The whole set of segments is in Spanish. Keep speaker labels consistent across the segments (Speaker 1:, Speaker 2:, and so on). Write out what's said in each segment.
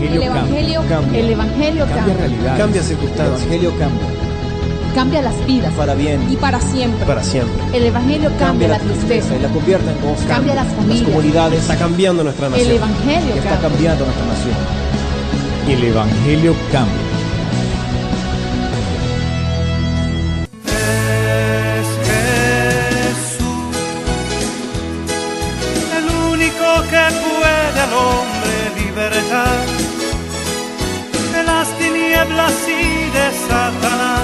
Speaker 1: Evangelio cambia.
Speaker 2: El Evangelio
Speaker 1: Cambia realidades.
Speaker 3: Cambia circunstancias.
Speaker 1: El Evangelio cambia.
Speaker 2: cambia las vidas
Speaker 3: Para bien.
Speaker 2: y para siempre.
Speaker 3: Para siempre.
Speaker 2: El Evangelio cambia la tristeza,
Speaker 1: y la convierte en gozo.
Speaker 2: cambia las familias.
Speaker 1: Las comunidades.
Speaker 3: Está cambiando nuestra
Speaker 2: El
Speaker 3: nación.
Speaker 2: Evangelio
Speaker 1: Está
Speaker 2: cambia.
Speaker 1: cambiando nuestra nación.
Speaker 4: El Evangelio cambia.
Speaker 5: Es Jesús, el único que puede al hombre libertar de las tinieblas y de Satanás,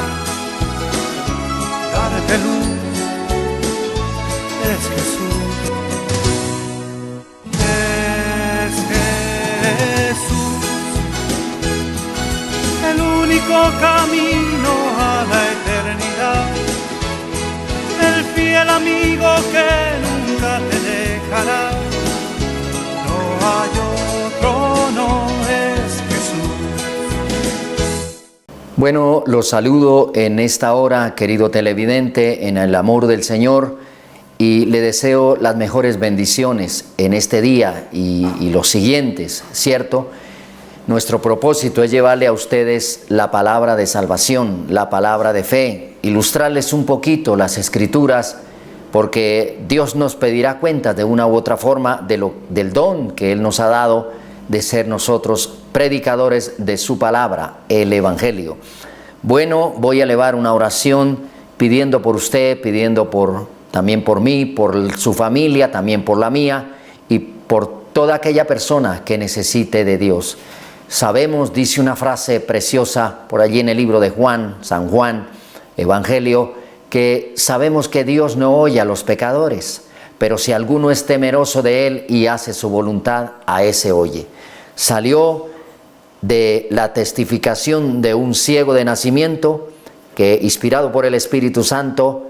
Speaker 5: darte luz. Es Jesús, es Jesús, el único camino a la eternidad, el fiel amigo que nunca te dejará. No hay otro, no es Jesús.
Speaker 6: Bueno, los saludo en esta hora, querido televidente, en el amor del Señor, y le deseo las mejores bendiciones en este día y los siguientes, ¿cierto? Nuestro propósito es llevarle a ustedes la palabra de salvación, la palabra de fe, ilustrarles un poquito las Escrituras, porque Dios nos pedirá cuentas de una u otra forma del don que Él nos ha dado de ser nosotros predicadores de su palabra, el Evangelio. Bueno, voy a elevar una oración pidiendo por usted, pidiendo también por mí, por su familia, también por la mía y por toda aquella persona que necesite de Dios. Sabemos, dice una frase preciosa por allí en el libro de Juan, San Juan, Evangelio, que sabemos que Dios no oye a los pecadores, pero si alguno es temeroso de Él y hace su voluntad, a ese oye. Salió de la testificación de un ciego de nacimiento que, inspirado por el Espíritu Santo,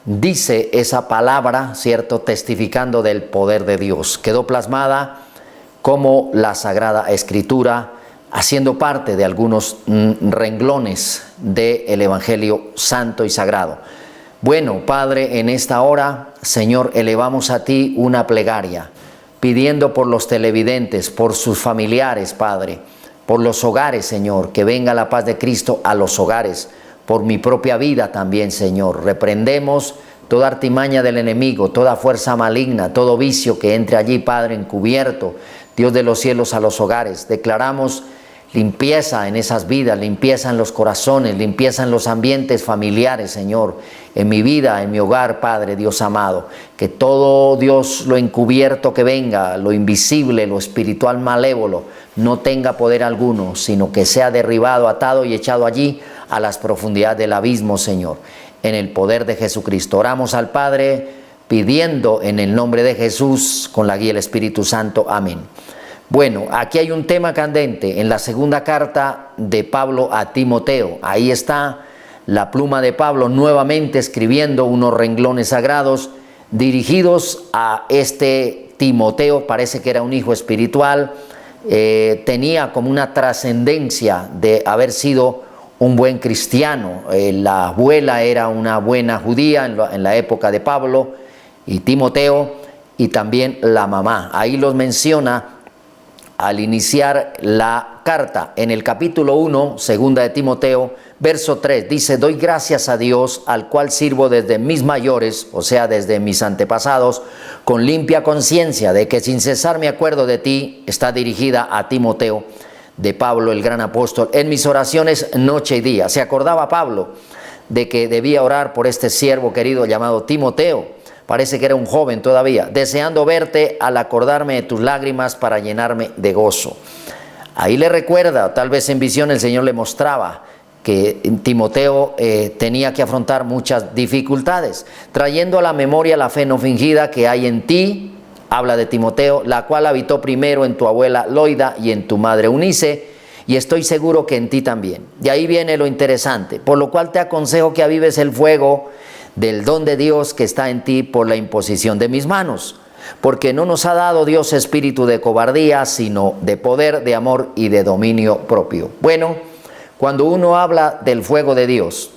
Speaker 6: dice esa palabra, ¿cierto?, testificando del poder de Dios. Quedó plasmada como la Sagrada Escritura, haciendo parte de algunos renglones del Evangelio Santo y Sagrado. Bueno, Padre, en esta hora, Señor, elevamos a ti una plegaria, pidiendo por los televidentes, por sus familiares, Padre, por los hogares, Señor, que venga la paz de Cristo a los hogares, por mi propia vida también, Señor. Reprendemos toda artimaña del enemigo, toda fuerza maligna, todo vicio que entre allí, Padre, encubierto, Dios de los cielos, a los hogares. Declaramos limpieza en esas vidas, limpieza en los corazones, limpieza en los ambientes familiares, Señor, en mi vida, en mi hogar, Padre, Dios amado. Que todo, Dios, lo encubierto que venga, lo invisible, lo espiritual malévolo, no tenga poder alguno, sino que sea derribado, atado y echado allí a las profundidades del abismo, Señor, en el poder de Jesucristo. Oramos al Padre pidiendo en el nombre de Jesús, con la guía del Espíritu Santo. Amén. Bueno, aquí hay un tema candente en la segunda carta de Pablo a Timoteo. Ahí está la pluma de Pablo nuevamente escribiendo unos renglones sagrados dirigidos a este Timoteo. Parece que era un hijo espiritual, tenía como una trascendencia de haber sido un buen cristiano. La abuela era una buena judía en la época de Pablo y Timoteo, y también la mamá. Ahí los menciona al iniciar la carta. En el capítulo 1, segunda de Timoteo, verso 3, dice: doy gracias a Dios, al cual sirvo desde mis mayores, o sea, desde mis antepasados, con limpia conciencia de que sin cesar me acuerdo de ti. Está dirigida a Timoteo, de Pablo, el gran apóstol, en mis oraciones noche y día. Se acordaba Pablo de que debía orar por este siervo querido llamado Timoteo. Parece que era un joven todavía, deseando verte al acordarme de tus lágrimas para llenarme de gozo. Ahí le recuerda, tal vez en visión el Señor le mostraba que Timoteo tenía que afrontar muchas dificultades, trayendo a la memoria la fe no fingida que hay en ti. Habla de Timoteo, la cual habitó primero en tu abuela Loida y en tu madre Eunice, y estoy seguro que en ti también. De ahí viene lo interesante, por lo cual te aconsejo que avives el fuego del don de Dios que está en ti por la imposición de mis manos, porque no nos ha dado Dios espíritu de cobardía, sino de poder, de amor y de dominio propio. Bueno, cuando uno habla del fuego de Dios,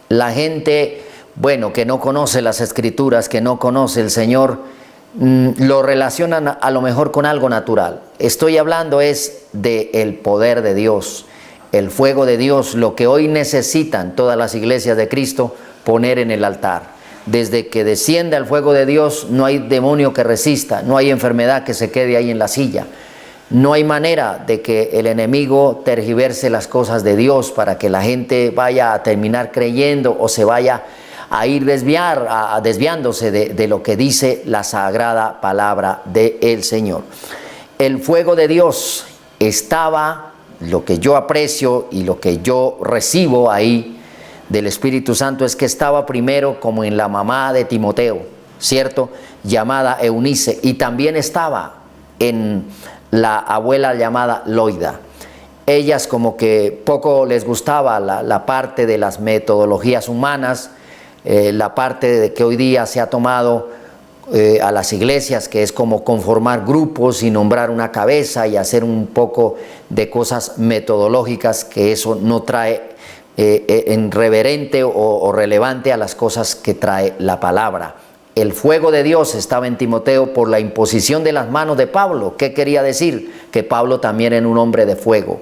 Speaker 6: la gente, bueno, que no conoce las Escrituras, que no conoce el Señor, lo relacionan a lo mejor con algo natural. Estoy hablando es del poder de Dios, el fuego de Dios, lo que hoy necesitan todas las iglesias de Cristo poner en el altar. Desde que descienda el fuego de Dios, no hay demonio que resista, no hay enfermedad que se quede ahí en la silla. No hay manera de que el enemigo tergiverse las cosas de Dios para que la gente vaya a terminar creyendo o se vaya a ir desviándose de lo que dice la sagrada palabra del Señor. El fuego de Dios estaba, lo que yo aprecio y lo que yo recibo ahí del Espíritu Santo es que estaba primero como en la mamá de Timoteo, ¿cierto? Llamada Eunice, y también estaba en la abuela llamada Loida. Ellas como que poco les gustaba la parte de las metodologías humanas, la parte de que hoy día se ha tomado a las iglesias, que es como conformar grupos y nombrar una cabeza y hacer un poco de cosas metodológicas, que eso no trae en reverente o relevante a las cosas que trae la palabra. El fuego de Dios estaba en Timoteo por la imposición de las manos de Pablo. ¿Qué quería decir? Que Pablo también era un hombre de fuego.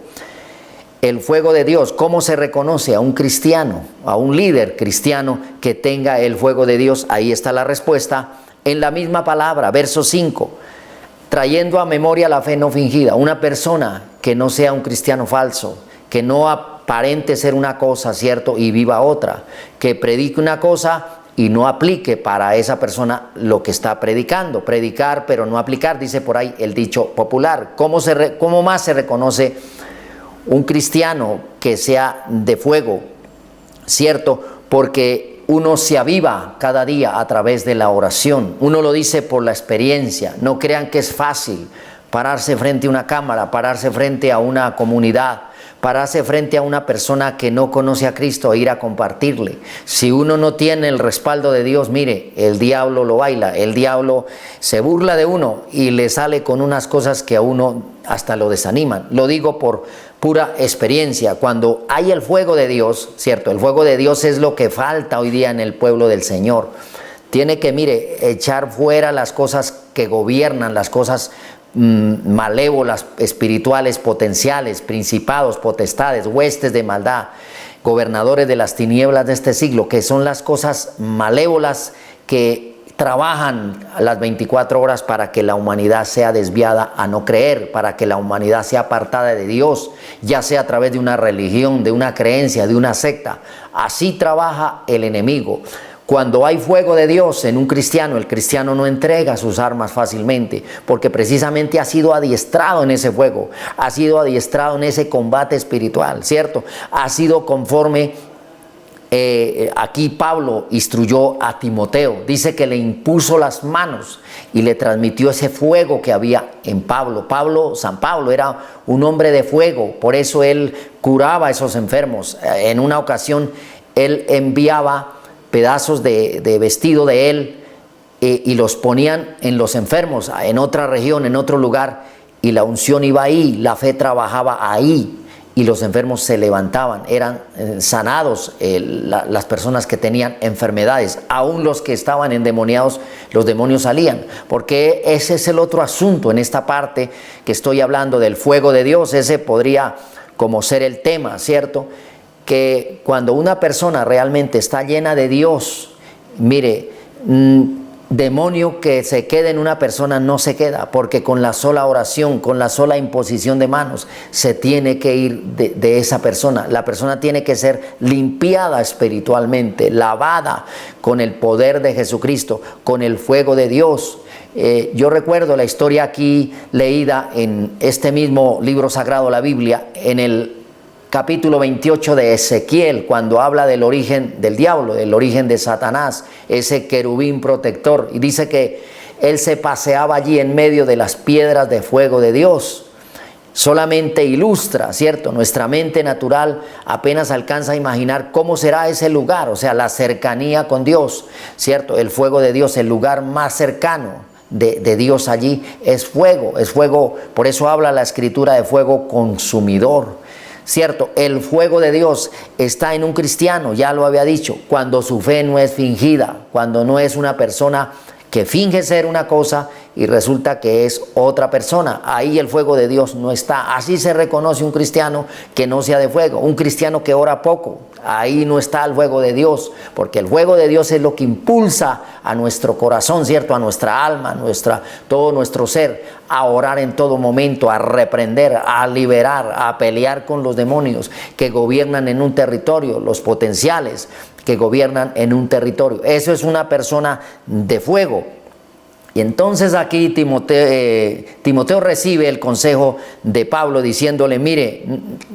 Speaker 6: El fuego de Dios, ¿cómo se reconoce a un cristiano, a un líder cristiano que tenga el fuego de Dios? Ahí está la respuesta en la misma palabra, verso 5. Trayendo a memoria la fe no fingida. Una persona que no sea un cristiano falso, que no aparente ser una cosa, ¿cierto? Y viva otra. Que predique una cosa y no aplique para esa persona lo que está predicando. Predicar pero no aplicar, dice por ahí el dicho popular. ¿Cómo más se reconoce un cristiano que sea de fuego? ¿Cierto? Porque uno se aviva cada día a través de la oración. Uno lo dice por la experiencia. No crean que es fácil pararse frente a una cámara, pararse frente a una comunidad, pararse frente a una persona que no conoce a Cristo e ir a compartirle. Si uno no tiene el respaldo de Dios, mire, el diablo lo baila, el diablo se burla de uno y le sale con unas cosas que a uno hasta lo desaniman. Lo digo por pura experiencia. Cuando hay el fuego de Dios, ¿cierto? El fuego de Dios es lo que falta hoy día en el pueblo del Señor. Tiene que, mire, echar fuera las cosas que gobiernan, las cosas malévolas, espirituales, potenciales, principados, potestades, huestes de maldad, gobernadores de las tinieblas de este siglo, que son las cosas malévolas que trabajan a las 24 horas para que la humanidad sea desviada a no creer, para que la humanidad sea apartada de Dios, ya sea a través de una religión, de una creencia, de una secta. Así trabaja el enemigo. Cuando hay fuego de Dios en un cristiano, el cristiano no entrega sus armas fácilmente, porque precisamente ha sido adiestrado en ese fuego, ha sido adiestrado en ese combate espiritual, ¿cierto? Ha sido conforme, aquí Pablo instruyó a Timoteo, dice que le impuso las manos y le transmitió ese fuego que había en Pablo. San Pablo era un hombre de fuego, por eso él curaba a esos enfermos. En una ocasión él enviaba pedazos de vestido de él y los ponían en los enfermos, en otra región, en otro lugar, y la unción iba ahí, la fe trabajaba ahí, y los enfermos se levantaban, eran sanados las personas que tenían enfermedades, aún los que estaban endemoniados, los demonios salían, porque ese es el otro asunto en esta parte que estoy hablando del fuego de Dios. Ese podría como ser el tema, ¿cierto? Que cuando una persona realmente está llena de Dios, mire, demonio que se quede en una persona no se queda, porque con la sola oración, con la sola imposición de manos, se tiene que ir de esa persona. La persona tiene que ser limpiada espiritualmente, lavada con el poder de Jesucristo, con el fuego de Dios. Yo recuerdo la historia aquí leída en este mismo libro sagrado, la Biblia, en el capítulo 28 de Ezequiel, cuando habla del origen del diablo, del origen de Satanás, ese querubín protector, y dice que él se paseaba allí en medio de las piedras de fuego de Dios. Solamente ilustra, ¿cierto? Nuestra mente natural apenas alcanza a imaginar cómo será ese lugar, o sea, la cercanía con Dios, ¿cierto? El fuego de Dios, el lugar más cercano de Dios allí es fuego, por eso habla la Escritura de fuego consumidor. Cierto, el fuego de Dios está en un cristiano, ya lo había dicho, cuando su fe no es fingida, cuando no es una persona que finge ser una cosa y resulta que es otra persona. Ahí el fuego de Dios no está. Así se reconoce un cristiano que no sea de fuego, un cristiano que ora poco. Ahí no está el fuego de Dios, porque el fuego de Dios es lo que impulsa a nuestro corazón, ¿cierto? A nuestra alma, todo nuestro ser, a orar en todo momento, a reprender, a liberar, a pelear con los demonios que gobiernan en un territorio, los potenciales que gobiernan en un territorio. Eso es una persona de fuego. Y entonces aquí Timoteo recibe el consejo de Pablo diciéndole, mire,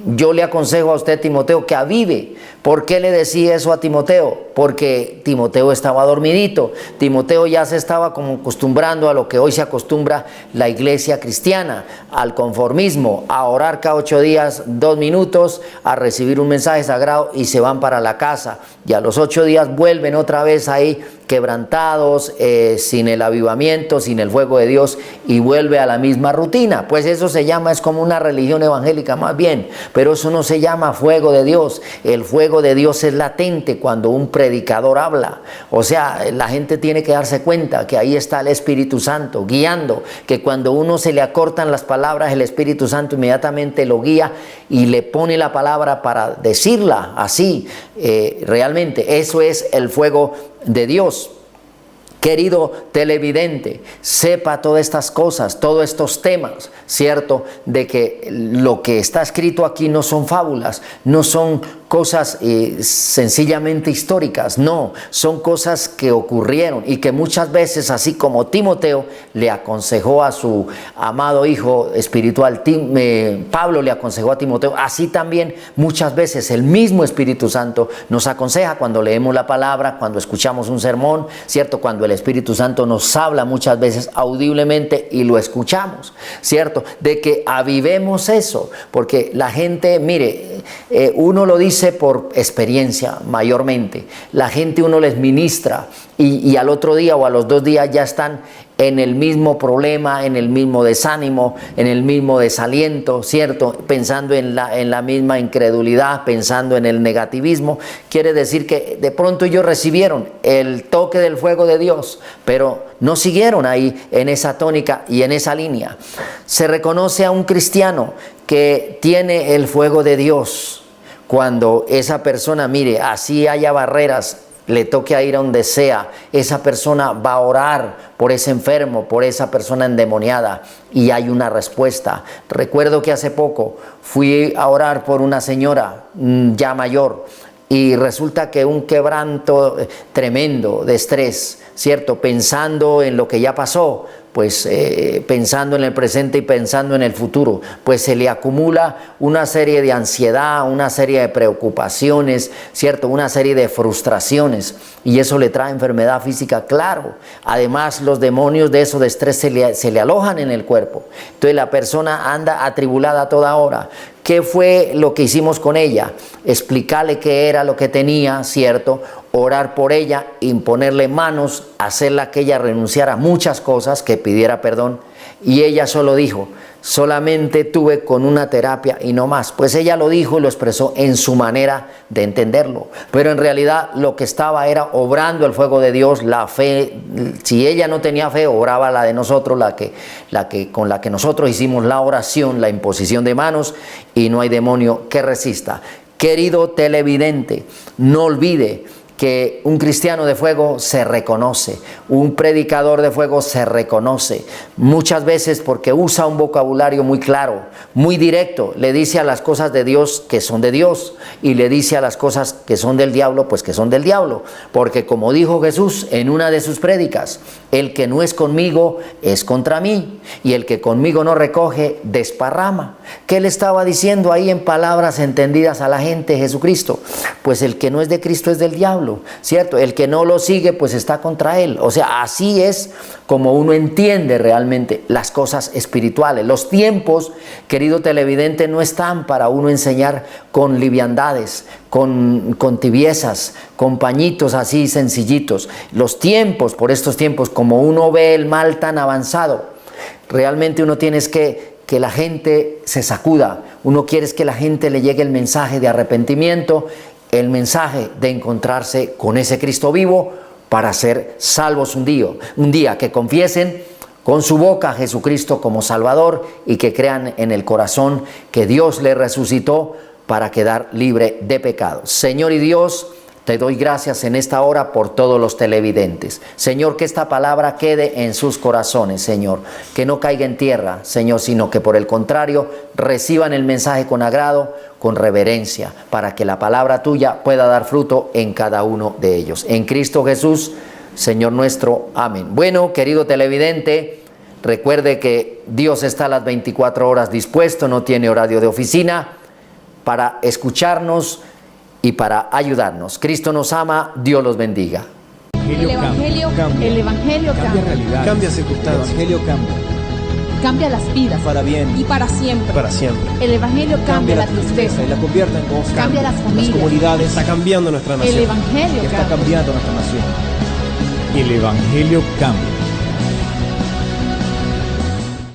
Speaker 6: yo le aconsejo a usted, Timoteo, que avive. ¿Por qué le decía eso a Timoteo? Porque Timoteo estaba dormidito. Timoteo ya se estaba como acostumbrando a lo que hoy se acostumbra la iglesia cristiana, al conformismo, a orar cada 8 días 2 minutos, a recibir un mensaje sagrado y se van para la casa. Y a los 8 días vuelven otra vez ahí quebrantados, sin el avivamiento, sin el fuego de Dios, y vuelve a la misma rutina. Pues eso se llama, es como una religión evangélica más bien, pero eso no se llama fuego de Dios. El fuego de Dios es latente cuando un predicador habla. O sea, la gente tiene que darse cuenta que ahí está el Espíritu Santo guiando, que cuando uno se le acortan las palabras, el Espíritu Santo inmediatamente lo guía y le pone la palabra para decirla así. Realmente eso es el fuego de Dios. Querido televidente, sepa todas estas cosas, todos estos temas, ¿cierto? De que lo que está escrito aquí no son fábulas, no son cosas sencillamente históricas, no, son cosas que ocurrieron y que muchas veces, así como Timoteo le aconsejó a su amado hijo espiritual, Pablo le aconsejó a Timoteo, así también muchas veces el mismo Espíritu Santo nos aconseja cuando leemos la palabra, cuando escuchamos un sermón, ¿cierto? Cuando el Espíritu Santo nos habla muchas veces audiblemente y lo escuchamos, ¿cierto? De que avivemos eso, porque la gente, mire, uno lo dice por experiencia mayormente, la gente uno les ministra y al otro día o a los 2 días ya están en el mismo problema, en el mismo desánimo, en el mismo desaliento, ¿cierto? Pensando en la misma incredulidad, pensando en el negativismo. Quiere decir que de pronto ellos recibieron el toque del fuego de Dios, pero no siguieron ahí en esa tónica y en esa línea. Se reconoce a un cristiano que tiene el fuego de Dios cuando esa persona, mire, así haya barreras, le toque ir a donde sea, esa persona va a orar por ese enfermo, por esa persona endemoniada y hay una respuesta. Recuerdo que hace poco fui a orar por una señora ya mayor y resulta que un quebranto tremendo de estrés, ¿cierto? Pensando en lo que ya pasó, pues pensando en el presente y pensando en el futuro, pues se le acumula una serie de ansiedad, una serie de preocupaciones, ¿cierto? Una serie de frustraciones y eso le trae enfermedad física, claro. Además, los demonios de eso de estrés se le alojan en el cuerpo. Entonces la persona anda atribulada a toda hora. ¿Qué fue lo que hicimos con ella? Explicarle qué era lo que tenía, ¿cierto? Orar por ella, imponerle manos, hacerla que ella renunciara a muchas cosas, que pidiera perdón. Y ella solo dijo, solamente tuve con una terapia y no más. Pues ella lo dijo y lo expresó en su manera de entenderlo. Pero en realidad lo que estaba era obrando el fuego de Dios, la fe. Si ella no tenía fe, obraba la de nosotros, con la que nosotros hicimos la oración, la imposición de manos, y no hay demonio que resista. Querido televidente, no olvide que un cristiano de fuego se reconoce, un predicador de fuego se reconoce, muchas veces porque usa un vocabulario muy claro, muy directo, le dice a las cosas de Dios que son de Dios y le dice a las cosas que son del diablo, pues que son del diablo, porque como dijo Jesús en una de sus prédicas, el que no es conmigo es contra mí y el que conmigo no recoge desparrama. ¿Qué le estaba diciendo ahí en palabras entendidas a la gente Jesucristo? Pues el que no es de Cristo es del diablo, ¿cierto? El que no lo sigue pues está contra él. O sea, así es como uno entiende realmente las cosas espirituales. Los tiempos, querido televidente, no están para uno enseñar con liviandades, con tibiezas, con pañitos así sencillitos. Los tiempos, por estos tiempos, como uno ve el mal tan avanzado, realmente uno tiene que la gente se sacuda. Uno quiere que la gente le llegue el mensaje de arrepentimiento, el mensaje de encontrarse con ese Cristo vivo, para ser salvos un día, que confiesen con su boca a Jesucristo como Salvador y que crean en el corazón que Dios le resucitó para quedar libre de pecado. Señor y Dios, te doy gracias en esta hora por todos los televidentes. Señor, que esta palabra quede en sus corazones, Señor. Que no caiga en tierra, Señor, sino que por el contrario reciban el mensaje con agrado, con reverencia, para que la palabra tuya pueda dar fruto en cada uno de ellos. En Cristo Jesús, Señor nuestro. Amén. Bueno, querido televidente, recuerde que Dios está a las 24 horas dispuesto, no tiene horario de oficina, para escucharnos y para ayudarnos. Cristo nos ama, Dios los bendiga.
Speaker 2: El Evangelio
Speaker 4: Cambia
Speaker 2: cambia.
Speaker 4: realidades.
Speaker 1: Cambia circunstancias.
Speaker 4: El Evangelio cambia.
Speaker 2: Cambia las vidas.
Speaker 1: Para bien.
Speaker 2: Y para siempre.
Speaker 1: Para siempre.
Speaker 2: El Evangelio cambia la tristeza.
Speaker 1: y la convierte en gozo.
Speaker 2: Cambia las familias.
Speaker 1: comunidades. Está cambiando nuestra nación.
Speaker 2: El Evangelio
Speaker 1: Está
Speaker 2: cambia.
Speaker 1: cambiando nuestra nación.
Speaker 4: El Evangelio cambia.